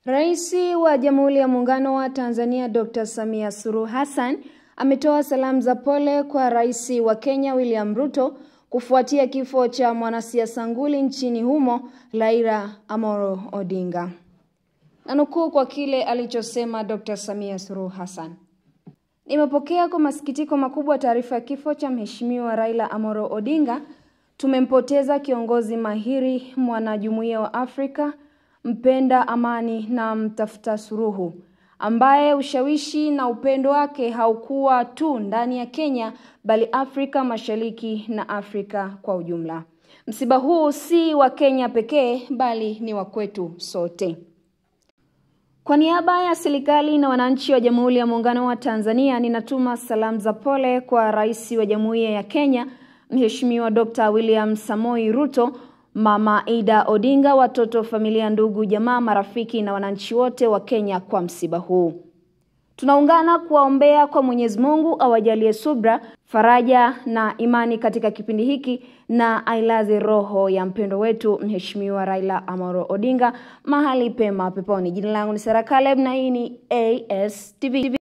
Rais wa Jamhuri ya Muungano wa Tanzania Dr. Samia Suluhu Hassan ametoa salamu za pole kwa Rais wa Kenya William Ruto kufuatia kifo cha mwanasiasa nguli nchini humo Raila Amolo Odinga. Nanukuu kwa kile alichosema Dr. Samia Suluhu Hassan. Nimepokea kwa masikitiko makubwa taarifa ya kifo cha Mheshimiwa Raila Amolo Odinga. Tumempoteza kiongozi mahiri, mwanajumuiya wa Afrika, mpenda amani na mtafuta suluhu, ambaye ushawishi na upendo wake haukuwa tu ndani ya Kenya bali Afrika Mashariki na Afrika kwa ujumla. Msiba huu si wa Kenya pekee bali ni wa kwetu sote. Kwa niaba ya serikali na wananchi wa Jamhuri ya Muungano wa Tanzania, ninatuma salamu za pole kwa Rais wa Jamhuri ya Kenya Mheshimiwa Dr. William Samoei Ruto, Mama Ida Odinga, watoto, familia, ndugu, jamaa, marafiki na wananchi wote wa Kenya kwa msiba huu. Tunaungana kuwaombea kwa Mwenyezi Mungu awajalie subra, faraja na imani katika kipindi hiki, na ailaze roho ya mpendo wetu Mheshimiwa Raila Amolo Odinga mahali pema peponi. Jina langu ni Sarah Caleb na hii ni ASTV.